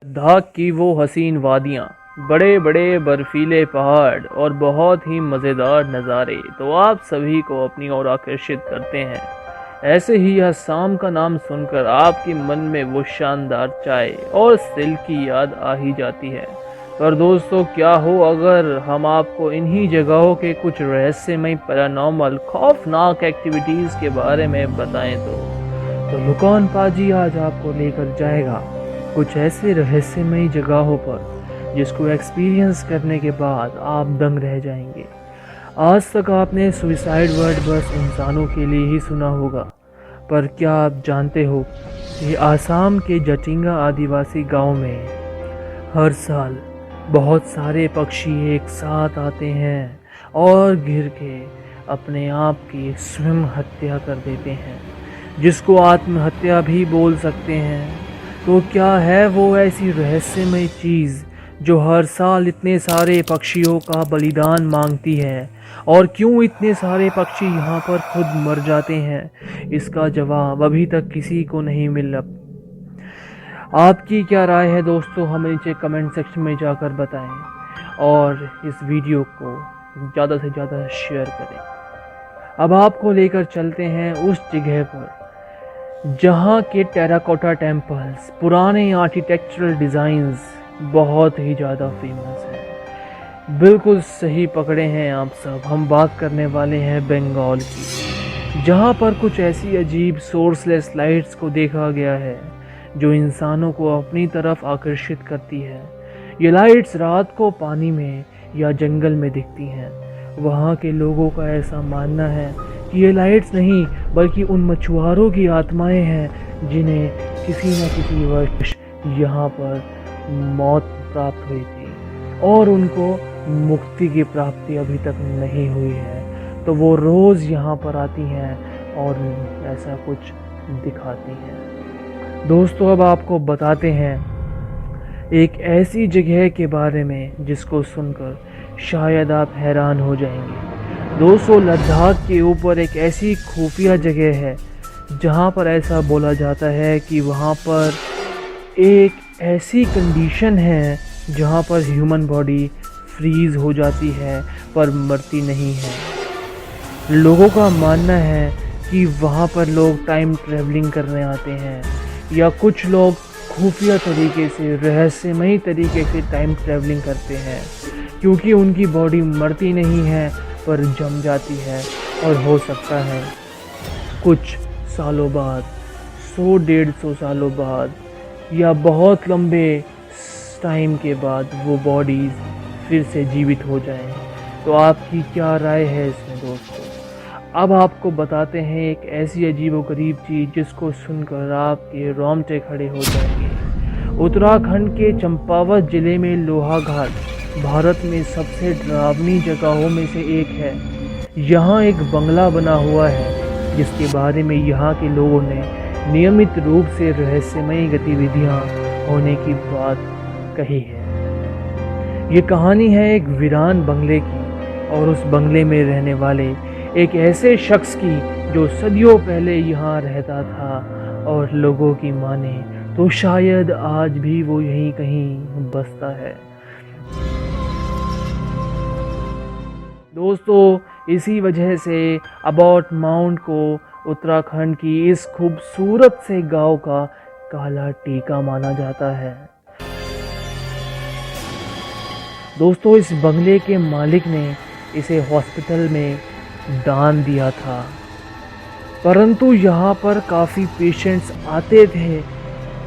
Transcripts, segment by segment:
लद्दाख की वो हसीन वादियाँ, बड़े बड़े बर्फीले पहाड़ और बहुत ही मज़ेदार नज़ारे तो आप सभी को अपनी ओर आकर्षित करते हैं। ऐसे ही असम का नाम सुनकर आपके मन में वो शानदार चाय और सिल्क की याद आ ही जाती है। पर दोस्तों, क्या हो अगर हम आपको इन्हीं जगहों के कुछ रहस्यमय, पैरानॉर्मल, खौफनाक एक्टिविटीज़ के बारे में बताएं तो लुकॉन पाजी आज आपको लेकर जाएगा कुछ ऐसे रहस्यमयी जगहों पर जिसको एक्सपीरियंस करने के बाद आप दंग रह जाएंगे। आज तक आपने सुसाइड वर्ड बस इंसानों के लिए ही सुना होगा, पर क्या आप जानते हो कि आसाम के जटिंगा आदिवासी गांव में हर साल बहुत सारे पक्षी एक साथ आते हैं और गिर के अपने आप की स्वयं हत्या कर देते हैं, जिसको आत्महत्या भी बोल सकते हैं। तो क्या है वो ऐसी रहस्यमय चीज़ जो हर साल इतने सारे पक्षियों का बलिदान मांगती है, और क्यों इतने सारे पक्षी यहाँ पर खुद मर जाते हैं, इसका जवाब अभी तक किसी को नहीं मिला। आपकी क्या राय है दोस्तों, हमें नीचे कमेंट सेक्शन में जाकर बताएं और इस वीडियो को ज़्यादा से ज़्यादा शेयर करें। अब आपको लेकर चलते हैं उस जगह पर जहाँ के टेराकोटा टेम्पल्स, पुराने आर्किटेक्चरल डिज़ाइंस बहुत ही ज़्यादा फेमस हैं। बिल्कुल सही पकड़े हैं आप सब, हम बात करने वाले हैं बंगाल की, जहाँ पर कुछ ऐसी अजीब सोर्सलेस लाइट्स को देखा गया है जो इंसानों को अपनी तरफ आकर्षित करती है। ये लाइट्स रात को पानी में या जंगल में दिखती हैं। वहाँ के लोगों का ऐसा मानना है कि ये लाइट्स नहीं बल्कि उन मछुआरों की आत्माएं हैं जिन्हें किसी न किसी वर्ष यहाँ पर मौत प्राप्त हुई थी और उनको मुक्ति की प्राप्ति अभी तक नहीं हुई है। तो वो रोज़ यहाँ पर आती हैं और ऐसा कुछ दिखाती हैं। दोस्तों, अब आपको बताते हैं एक ऐसी जगह के बारे में जिसको सुनकर शायद आप हैरान हो जाएंगे। दोस्तों, लद्दाख के ऊपर एक ऐसी खुफिया जगह है जहाँ पर ऐसा बोला जाता है कि वहाँ पर एक ऐसी कंडीशन है जहाँ पर ह्यूमन बॉडी फ्रीज़ हो जाती है पर मरती नहीं है। लोगों का मानना है कि वहाँ पर लोग टाइम ट्रैवलिंग करने आते हैं, या कुछ लोग खुफिया तरीके से, रहस्यमयी तरीके से टाइम ट्रैवलिंग करते हैं, क्योंकि उनकी बॉडी मरती नहीं है पर जम जाती है और हो सकता है कुछ सालों बाद, 100-150 सालों बाद या बहुत लंबे टाइम के बाद वो बॉडीज़ फिर से जीवित हो जाएं। तो आपकी क्या राय है इसमें दोस्तों? अब आपको बताते हैं एक ऐसी अजीबोगरीब चीज़ जिसको सुनकर आपके रोंगटे खड़े हो जाएंगे। उत्तराखंड के चंपावत ज़िले में लोहाघाट भारत में सबसे डरावनी जगहों में से एक है। यहाँ एक बंगला बना हुआ है जिसके बारे में यहाँ के लोगों ने नियमित रूप से रहस्यमयी गतिविधियाँ होने की बात कही है। ये कहानी है एक वीरान बंगले की और उस बंगले में रहने वाले एक ऐसे शख्स की जो सदियों पहले यहाँ रहता था, और लोगों की माने तो शायद आज भी वो यहीं कहीं बसता है। दोस्तों, इसी वजह से अबाउट माउंट को उत्तराखंड की इस खूबसूरत से गांव का काला टीका माना जाता है। दोस्तों, इस बंगले के मालिक ने इसे हॉस्पिटल में दान दिया था, परंतु यहाँ पर काफ़ी पेशेंट्स आते थे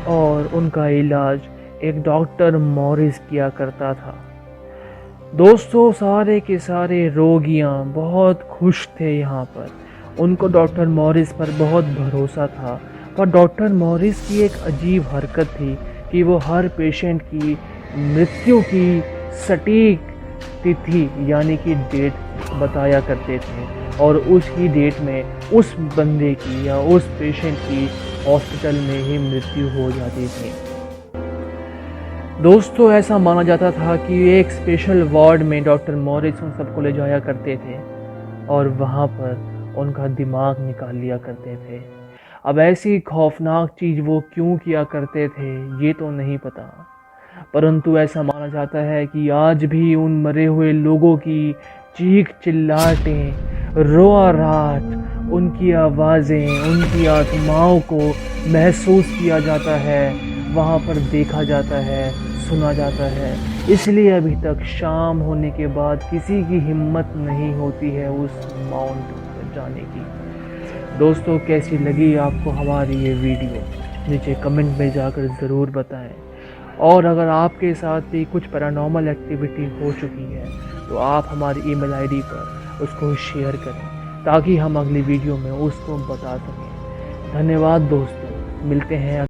और उनका इलाज एक डॉक्टर मॉरिस किया करता था। दोस्तों, सारे के सारे रोगियां बहुत खुश थे यहाँ पर, उनको डॉक्टर मॉरिस पर बहुत भरोसा था। पर डॉक्टर मॉरिस की एक अजीब हरकत थी कि वो हर पेशेंट की मृत्यु की सटीक तिथि यानी कि डेट बताया करते थे, और उसकी डेट में उस बंदे की या उस पेशेंट की हॉस्पिटल में ही मृत्यु हो जाती थी। दोस्तों, ऐसा माना जाता था कि एक स्पेशल वार्ड में डॉक्टर मॉरिस उन सबको ले जाया करते थे और वहाँ पर उनका दिमाग निकाल लिया करते थे। अब ऐसी खौफनाक चीज़ वो क्यों किया करते थे ये तो नहीं पता, परंतु ऐसा माना जाता है कि आज भी उन मरे हुए लोगों की चीख चिल्लाहटें, रोआ-राट, उनकी आवाज़ें, उनकी आत्माओं को महसूस किया जाता है, वहाँ पर देखा जाता है, सुना जाता है। इसलिए अभी तक शाम होने के बाद किसी की हिम्मत नहीं होती है उस माउंट पर जाने की। दोस्तों, कैसी लगी आपको हमारी ये वीडियो? नीचे कमेंट में जाकर ज़रूर बताएं। और अगर आपके साथ भी कुछ पैरानॉर्मल एक्टिविटी हो चुकी है तो आप हमारी ईमेल आईडी पर उसको शेयर करें ताकि हम अगली वीडियो में उसको बता सकें। धन्यवाद दोस्तों, मिलते हैं।